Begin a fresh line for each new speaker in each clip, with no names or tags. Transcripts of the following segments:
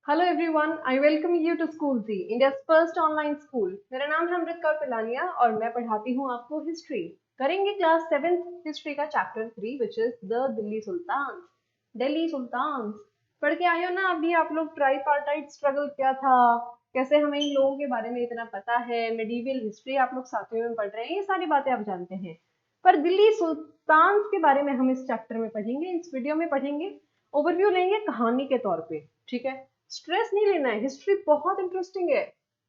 Hello everyone, I welcome you to school ji, India's first online school. मेरा नाम है अमृत कौर पिलानिया और मैं पढ़ाती हूँ आपको हिस्ट्री। करेंगे क्लास 7th हिस्ट्री का chapter 3 which is the Delhi sultan. Delhi सुल्तान पढ़ के आए हो ना? अभी आप लोग ट्राईपार्टाइट स्ट्रगल क्या था, कैसे हमें इन लोगों के बारे में इतना पता है, मेडिवल हिस्ट्री आप लोग साथियों में पढ़ रहे हैं, ये सारी बातें आप जानते हैं। पर दिल्ली सुल्तान के बारे में हम इस चैप्टर में पढ़ेंगे, इस वीडियो में पढ़ेंगे, ओवरव्यू लेंगे कहानी के तौर पे। ठीक है, स्ट्रेस नहीं लेना है, हिस्ट्री बहुत इंटरेस्टिंग है,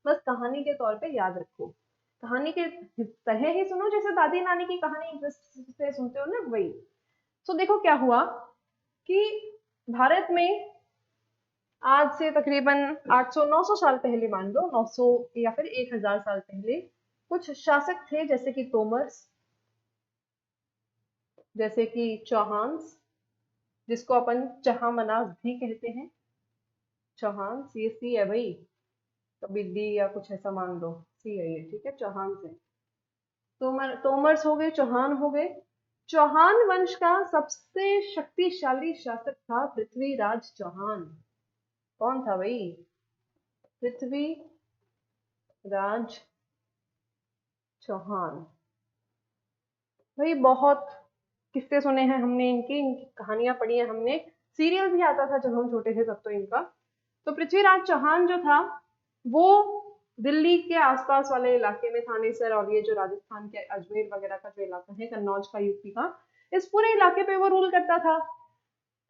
बस कहानी के तौर पे याद रखो। कहानी के तरह ही सुनो जैसे दादी नानी की कहानी इंटरेस्ट से सुनते हो ना, वही। तो देखो क्या हुआ कि भारत में आज से तकरीबन 800-900 साल पहले, मान लो 900 या फिर 1000 साल पहले, कुछ शासक थे जैसे कि तोमर्स, जैसे कि चौहान्स, जिसको अपन चहामनास भी कहते हैं। चौहान सी है भाई, कभी डी या कुछ ऐसा मान लो, सी है ये, ठीक है, चौहान से। तोमर्स हो गए, चौहान हो गए। चौहान वंश का सबसे शक्तिशाली शासक था पृथ्वीराज चौहान। कौन था भाई? पृथ्वीराज चौहान। भाई बहुत किस्से सुने हैं हमने, इनकी कहानियां पढ़ी हैं हमने, सीरियल भी आता था जब हम छोटे थे तब तो इनका। तो पृथ्वीराज चौहान जो था वो दिल्ली के आसपास वाले इलाके में, थानेसर और ये जो राजस्थान के अजमेर वगैरह का जो इलाका है, कन्नौज का, यूपी का, इस पूरे इलाके पे वो रूल करता था।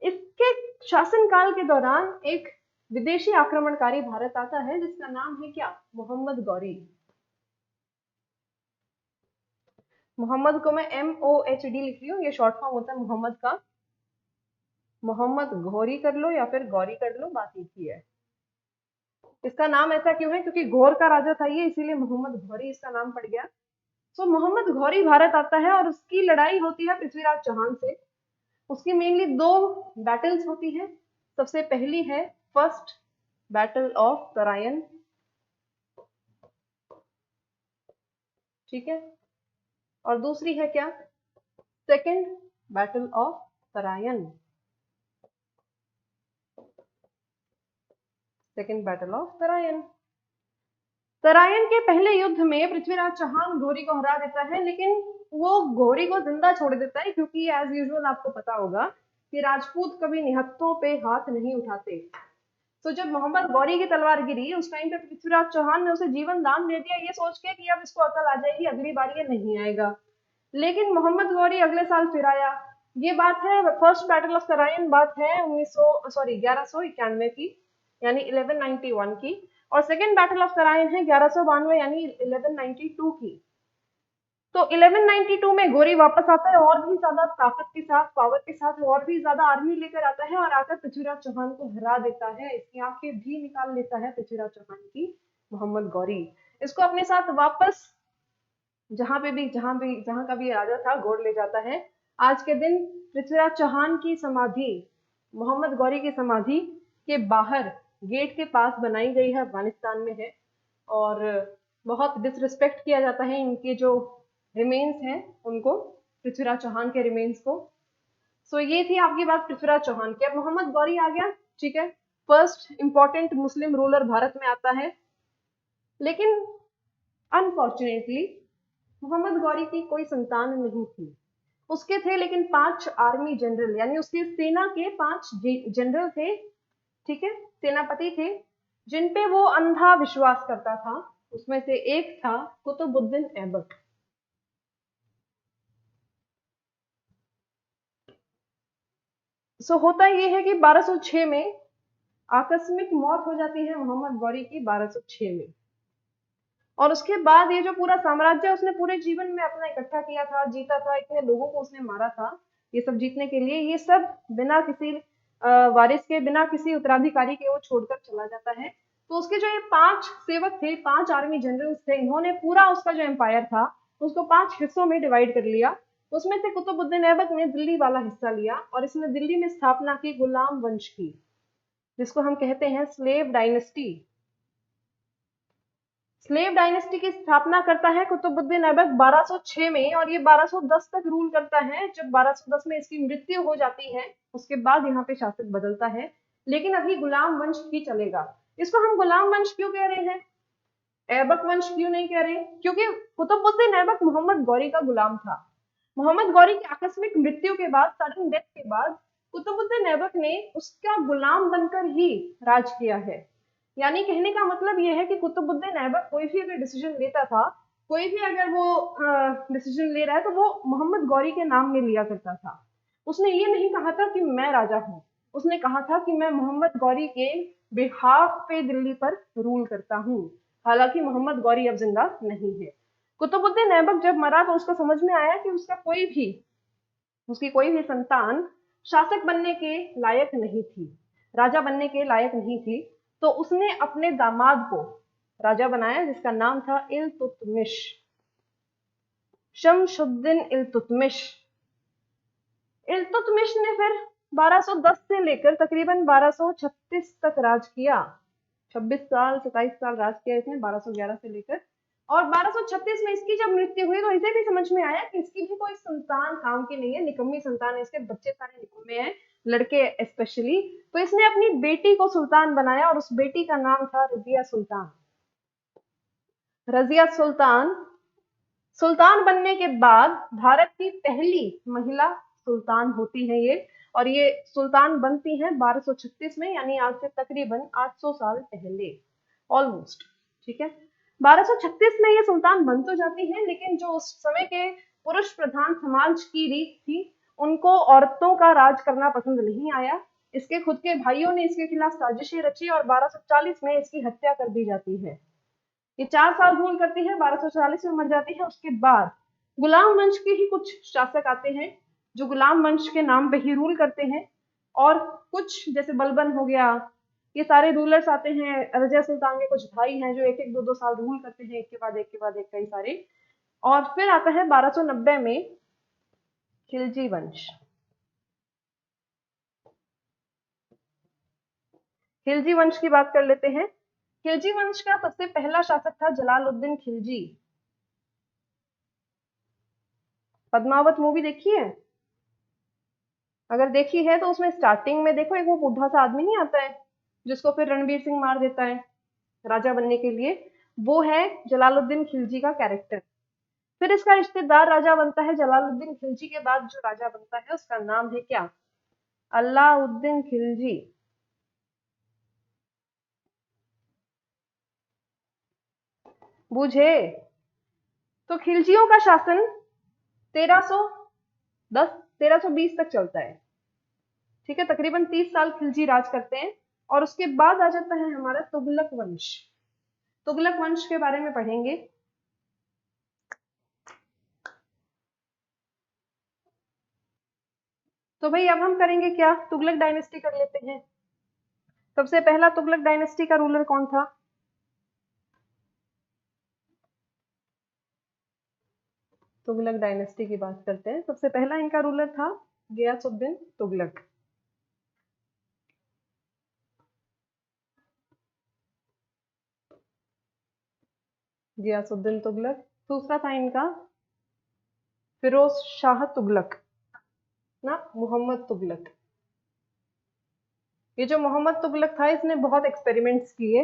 इसके शासनकाल के दौरान एक विदेशी आक्रमणकारी भारत आता है जिसका नाम है क्या? मोहम्मद गौरी। मोहम्मद को मैं MOHD लिख रही हूँ, ये शॉर्ट फॉर्म होता है मोहम्मद का। मोहम्मद घौरी कर लो या फिर गौरी कर लो, बात एक ही है। इसका नाम ऐसा क्यों है? क्योंकि घोर का राजा था ये, इसीलिए मोहम्मद घौरी इसका नाम पड़ गया। तो मोहम्मद घौरी भारत आता है और उसकी लड़ाई होती है पृथ्वीराज चौहान से। उसकी मेनली दो बैटल्स होती है। सबसे पहली है फर्स्ट बैटल ऑफ तरायन, ठीक है, और दूसरी है क्या? Second battle of Tarain. Second battle of Tarain. Tarain के पहले युद्ध में पृथ्वीराज चौहान घोरी को हरा देता है, लेकिन वो घोरी को जिंदा छोड़ देता है, क्योंकि एज यूजुअल आपको पता होगा कि राजपूत कभी निहत्थों पे हाथ नहीं उठाते। तो जब मोहम्मद गौरी की तलवार गिरी, उस टाइम पे पृथ्वीराज चौहान ने उसे जीवन दान दे दिया, ये सोच के कि अब इसको अकल आ जाएगी, अगली बार ये नहीं आएगा। लेकिन मोहम्मद गौरी अगले साल फिर आया। ये बात है फर्स्ट बैटल ऑफ तराइन, बात है 1191 की, यानी 1191 की। और सेकेंड बैटल ऑफ तराइन है 1192 यानी 1192 की। तो 1192 में गोरी वापस आता है और भी ज्यादा ताकत के साथ, पावर के साथ, और भी ज्यादा आर्मी लेकर आता है और आकर पृथ्वीराज चौहान को हरा देता है। इसकी आंखें भी निकाल लेता है पृथ्वीराज चौहान की मोहम्मद गौरी। इसको अपने साथ वापस जहां का भी राजा था गोर ले जाता है। आज के दिन पृथ्वीराज चौहान की समाधि, मोहम्मद गौरी की समाधि के बाहर गेट के पास बनाई गई है, अफगानिस्तान में है। और बहुत डिसरिस्पेक्ट किया जाता है इनके जो रिमेन्स हैं उनको, पृथ्वीराज चौहान के रिमेन्स को। सो ये थी आपकी बात पृथ्वीराज चौहान की। अब मोहम्मद गौरी आ गया, ठीक है, फर्स्ट इंपॉर्टेंट मुस्लिम रूलर भारत में आता है। लेकिन अनफॉर्चुनेटली मोहम्मद गौरी की कोई संतान नहीं थी। उसके थे लेकिन 5 आर्मी जनरल, यानी उसकी सेना के 5 जनरल थे, ठीक है, सेनापति थे, जिन पे वो अंधा विश्वास करता था। उसमें से एक था कुतुबुद्दीन ऐबक। सो होता ये है कि 1206 में आकस्मिक मौत हो जाती है मोहम्मद गौरी की, 1206 में। और उसके बाद ये जो पूरा साम्राज्य उसने पूरे जीवन में अपना इकट्ठा किया था, जीता था, इतने लोगों को उसने मारा था ये सब जीतने के लिए, ये सब बिना किसी वारिस के, बिना किसी उत्तराधिकारी के वो छोड़कर चला जाता है। तो उसके जो ये 5 सेवक थे, 5 आर्मी जनरल्स थे, इन्होंने पूरा उसका जो एम्पायर था उसको 5 हिस्सों में डिवाइड कर लिया। उसमें से कुतुबुद्दीन ऐबक ने दिल्ली वाला हिस्सा लिया और इसने दिल्ली में स्थापना की गुलाम वंश की, जिसको हम कहते हैं स्लेव डायनेस्टी। स्लेव डायनेस्टी की स्थापना करता है कुतुबुद्दीन ऐबक 1206 में, और ये 1210 तक रूल करता है। जब 1210 में इसकी मृत्यु हो जाती है, उसके बाद यहाँ पे शासक बदलता है। लेकिन अभी गुलाम वंश ही चलेगा। इसको हम गुलाम वंश क्यों कह रहे हैं, ऐबक वंश क्यों नहीं कह रहे? क्योंकि कुतुबुद्दीन ऐबक मोहम्मद गौरी का गुलाम था। मोहम्मद गौरी की आकस्मिक मृत्यु के बाद, सडन डेथ के बाद, कुतुबुद्दीन ऐबक ने उसका गुलाम बनकर ही राज किया है। यानी कहने का मतलब यह है कि कुतुबुद्दीन ऐबक कोई भी अगर डिसीजन लेता था, कोई भी अगर वो डिसीजन ले रहा है, तो वो मोहम्मद गौरी के नाम में लिया करता था। उसने ये नहीं कहा था कि मैं राजा हूँ, उसने कहा था कि मैं मोहम्मद गौरी के बिहाफ पे दिल्ली पर रूल करता हूँ। हालांकि मोहम्मद गौरी अब जिंदा नहीं है। कुतुबुद्दीन ऐबक जब मरा तो उसको समझ में आया कि उसकी कोई भी संतान शासक बनने के लायक नहीं थी, राजा बनने के लायक नहीं थी। तो उसने अपने दामाद को राजा बनाया, जिसका नाम था इल्तुतमिश, शमशुद्दीन इल्तुतमिश। इल्तुतमिश ने फिर 1210 से लेकर तकरीबन 1236 तक राज किया। 26 साल 27 साल राज किया इसने, 1211 से लेकर। और 1236 में इसकी जब मृत्यु हुई तो इसे भी समझ में आया कि इसकी भी कोई संतान काम की नहीं है, निकम्मी संतान है, इसके बच्चे सारे निकम्मे हैं, लड़के स्पेशली। तो इसने अपनी बेटी को सुल्तान बनाया और उस बेटी का नाम था रजिया सुल्तान। रजिया सुल्तान सुल्तान बनने के बाद भारत की पहली महिला सुल्तान होती है ये, और ये सुल्तान बनती है 1236 में, यानी आज से तकरीबन 800 साल पहले, ऑलमोस्ट। ठीक है, 1236 में ये सुल्तान बन तो जाती है, लेकिन जो उस समय के पुरुष प्रधान समाज की रीत थी, उनको औरतों का राज करना पसंद नहीं आया। इसके खुद के भाइयों ने इसके खिलाफ साजिशें रची और 1240 में इसकी हत्या कर दी जाती है। ये 4 साल रूल करती है, 1240 में मर जाती है। उसके बाद गुलाम वंश के ही कुछ शासक आते हैं जो गुलाम वंश के नाम पे ही रूल करते हैं, और कुछ जैसे बलबन हो गया, ये सारे रूलर्स आते हैं। रजिया सुल्तान के कुछ भाई हैं जो एक एक दो दो साल रूल करते हैं, एक के बाद एक के बाद एक, कई सारे। और फिर आता है 1290 में खिलजी वंश। खिलजी वंश की बात कर लेते हैं। खिलजी वंश का सबसे पहला शासक था जलालुद्दीन खिलजी। पद्मावत मूवी देखी है? अगर देखी है तो उसमें स्टार्टिंग में देखो, एक वो बूढ़ा सा आदमी नहीं आता है जिसको फिर रणवीर सिंह मार देता है राजा बनने के लिए, वो है जलालुद्दीन खिलजी का कैरेक्टर। फिर इसका रिश्तेदार राजा बनता है। जलालुद्दीन खिलजी के बाद जो राजा बनता है उसका नाम है क्या? अलाउद्दीन खिलजी। बूझे? तो खिलजियों का शासन 1310 1320 तक चलता है। ठीक है, तकरीबन 30 साल खिलजी राज करते हैं। और उसके बाद आ जाता है हमारा तुगलक वंश। तुगलक वंश के बारे में पढ़ेंगे। तो भाई अब हम करेंगे क्या, तुगलक डायनेस्टी कर लेते हैं। सबसे पहला तुगलक डायनेस्टी का रूलर कौन था? तुगलक डायनेस्टी की बात करते हैं। सबसे पहला इनका रूलर था गियासुद्दीन तुगलक। गियासुद्दीन तुगलक। दूसरा था इनका फिरोज शाह तुगलक, ना मोहम्मद तुगलक। ये जो मोहम्मद तुगलक था, इसने बहुत एक्सपेरिमेंट्स किए।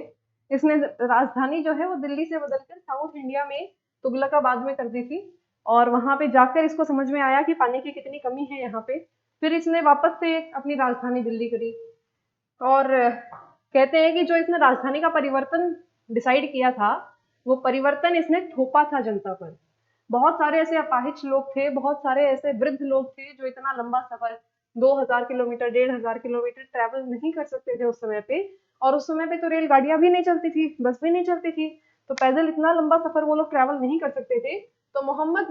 इसने राजधानी जो है वो दिल्ली से बदलकर साउथ इंडिया में तुगलकाबाद में कर दी थी, और वहां पे जाकर इसको समझ में आया कि पानी की कितनी कमी है यहाँ पे। फिर इसने वापस से अपनी राजधानी दिल्ली करी। और कहते हैं कि जो इसने राजधानी का परिवर्तन डिसाइड किया था, वो परिवर्तन इसने थोपा था जनता पर। बहुत सारे ऐसे अपाहिज लोग थे, बहुत सारे ऐसे वृद्ध लोग थे जो इतना लंबा सफर 2000 किलोमीटर 1500 किलोमीटर ट्रैवल नहीं कर सकते थे उस समय पे। और उस समय पे तो रेलगाड़ियां भी नहीं चलती थी, बस भी नहीं चलती थी, तो पैदल इतना लंबा सफर वो लोग ट्रैवल नहीं कर सकते थे। तो मोहम्मद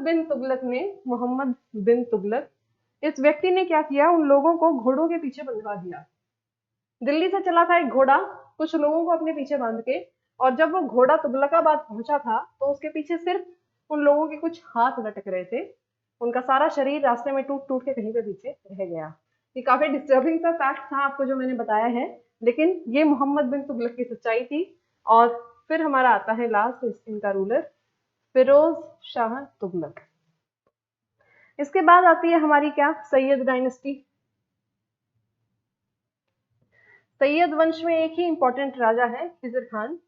बिन तुगलक इस व्यक्ति ने क्या किया, उन लोगों को घोड़ों के पीछे बंधवा दिया। दिल्ली से चला था एक घोड़ा कुछ लोगों को अपने पीछे बांध के, और जब वो घोड़ा तुगलकाबाद पहुंचा था तो उसके पीछे सिर्फ उन लोगों के कुछ हाथ लटक रहे थे। उनका सारा शरीर रास्ते में टूट टूट के कहीं पे पीछे रह गया। ये काफी डिस्टर्बिंग सा फैक्ट था आपको जो मैंने बताया है, लेकिन ये मोहम्मद बिन तुगलक की सच्चाई थी। और फिर हमारा आता है लास्ट इनका रूलर फिरोज शाह तुगलक। इसके बाद आती है हमारी क्या, सैयद डायनेस्टी। सैयद वंश में एक ही इंपॉर्टेंट राजा है, खिजर खान।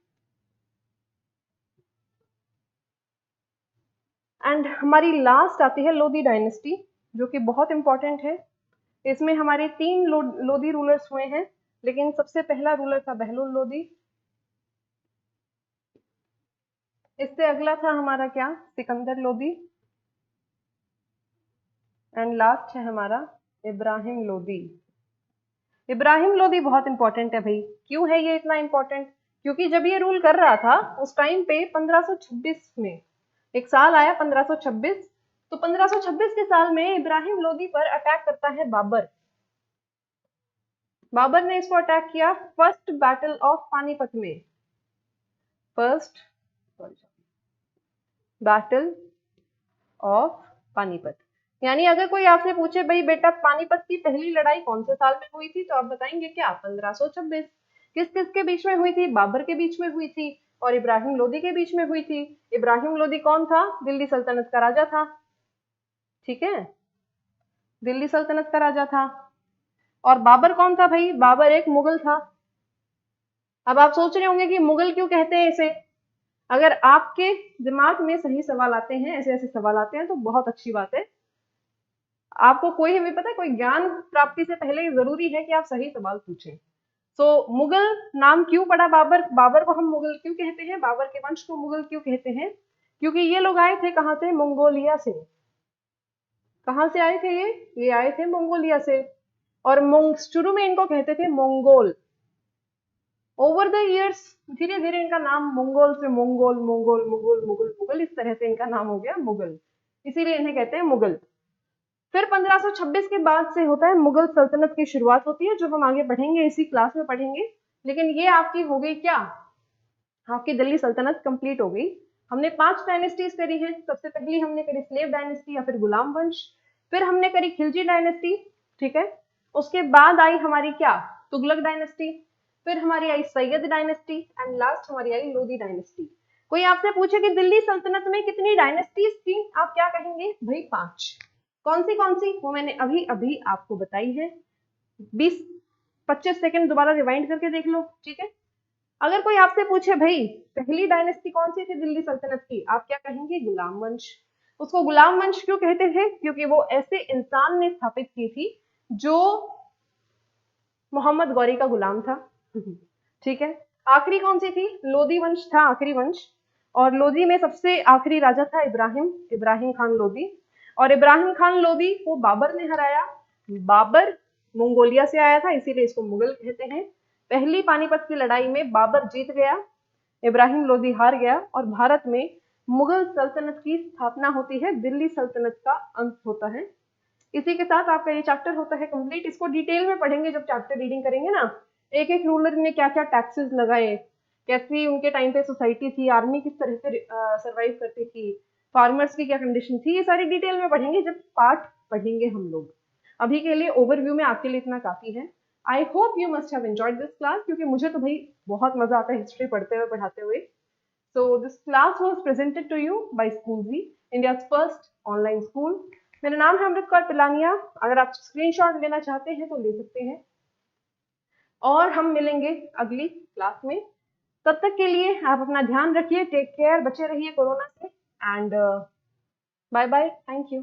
एंड हमारी लास्ट आती है लोधी डायनेस्टी, जो कि बहुत इंपॉर्टेंट है। इसमें हमारे 3 लोधी रूलर्स हुए हैं, लेकिन सबसे पहला रूलर था बहलोल लोधी। इससे अगला था हमारा क्या, सिकंदर लोधी। एंड लास्ट है हमारा इब्राहिम लोधी। इब्राहिम लोधी बहुत इंपॉर्टेंट है भाई। क्यों है ये इतना इंपॉर्टेंट? क्योंकि जब ये रूल कर रहा था उस टाइम पे 1526 में एक साल आया 1526, तो 1526 के साल में इब्राहिम लोधी पर अटैक करता है बाबर। बाबर ने इसको अटैक किया फर्स्ट बैटल ऑफ पानीपत में। First battle of Panipat. यानी अगर कोई आपसे पूछे भाई बेटा पानीपत की पहली लड़ाई कौन से साल में हुई थी, तो आप बताएंगे क्या, 1526। किस किस के बीच में हुई थी? बाबर के बीच में हुई थी और इब्राहिम लोधी के बीच में हुई थी। इब्राहिम लोधी कौन था? दिल्ली सल्तनत का राजा था। ठीक है, दिल्ली सल्तनत का राजा था। और बाबर कौन था भाई? बाबर एक मुगल था। अब आप सोच रहे होंगे कि मुगल क्यों कहते हैं इसे। अगर आपके दिमाग में सही सवाल आते हैं, ऐसे ऐसे सवाल आते हैं, तो बहुत अच्छी बात है। आपको कोई भी पता है, कोई ज्ञान प्राप्ति से पहले जरूरी है कि आप सही सवाल पूछें। तो मुगल नाम क्यों पड़ा बाबर? बाबर को हम मुगल क्यों कहते हैं, बाबर के वंश को मुगल क्यों कहते हैं? क्योंकि ये लोग आए थे कहां से? मंगोलिया से। कहां से आए थे ये आए थे मंगोलिया से। और शुरू में इनको कहते थे मंगोल। ओवर द इयर्स धीरे धीरे इनका नाम मंगोल से मंगोल, मंगोल, मुगल, मुगल, मुगल, इस तरह से इनका नाम हो गया मुगल। इसीलिए इन्हें कहते हैं मुगल। फिर 1526 के बाद से होता है मुगल सल्तनत की शुरुआत होती है, जो हम आगे पढ़ेंगे, इसी क्लास में पढ़ेंगे। लेकिन ये आपकी हो गई क्या, आपकी दिल्ली सल्तनत कंप्लीट हो गई। हमने 5 डायनेस्टीज करी हैं। सबसे पहली हमने करी स्लेव डायनेस्टी या फिर गुलाम वंश। फिर हमने करी खिलजी डायनेस्टी। ठीक है, उसके बाद आई हमारी क्या, तुगलक डायनेस्टी। फिर हमारी आई सैयद डायनेस्टी एंड लास्ट हमारी आई लोधी डायनेस्टी। कोई आपसे पूछे कि दिल्ली सल्तनत में कितनी डायनेस्टीज थी, आप क्या कहेंगे भाई? 5। कौन सी? वो मैंने अभी अभी आपको बताई है। 20-25 सेकंड दोबारा रिवाइंड करके देख लो। ठीक है, अगर कोई आपसे पूछे भाई पहली डायनेस्टी कौन सी थी दिल्ली सल्तनत की, आप क्या कहेंगे? गुलाम वंश। उसको गुलाम वंश क्यों कहते थे? क्योंकि वो ऐसे इंसान ने स्थापित की थी जो मोहम्मद गौरी का गुलाम था। ठीक है, आखिरी कौन सी थी? लोधी वंश था आखिरी वंश। और लोधी में सबसे आखिरी राजा था इब्राहिम खान लोधी। और इब्राहिम खान लोधी को बाबर ने हराया। बाबर मंगोलिया से आया था, इसीलिए इसको मुगल कहते हैं। पहली पानीपत की लड़ाई में बाबर जीत गया, इब्राहिम लोधी हार गया और भारत में मुगल सल्तनत की स्थापना होती है, दिल्ली सल्तनत का अंत होता है। इसी के साथ आपका ये चैप्टर होता है कंप्लीट। इसको डिटेल में पढ़ेंगे जब चैप्टर रीडिंग करेंगे ना। एक एक रूलर ने क्या क्या टैक्सेस लगाए, कैसी उनके टाइम पे सोसाइटी थी, आर्मी किस तरह से सरवाइव करती थी, फार्मर्स की क्या कंडीशन थी, ये सारी डिटेल में पढ़ेंगे जब पार्ट पढ़ेंगे हम लोग। अभी के लिए ओवरव्यू में आपके लिए इतना काफी है। I hope you must have enjoyed this class, क्योंकि मुझे तो भाई बहुत मजा आता है हिस्ट्री पढ़ते हुए पढ़ाते हुए। So this class was presented to you by Schoolzy, India's first online school. मेरा नाम है अमृत कौर पिलानिया। अगर आप स्क्रीनशॉट लेना चाहते हैं तो ले सकते हैं, और हम मिलेंगे अगली क्लास में। तब तक के लिए आप अपना ध्यान रखिए, टेक केयर, बचे रहिए कोरोना से, and bye bye, thank you.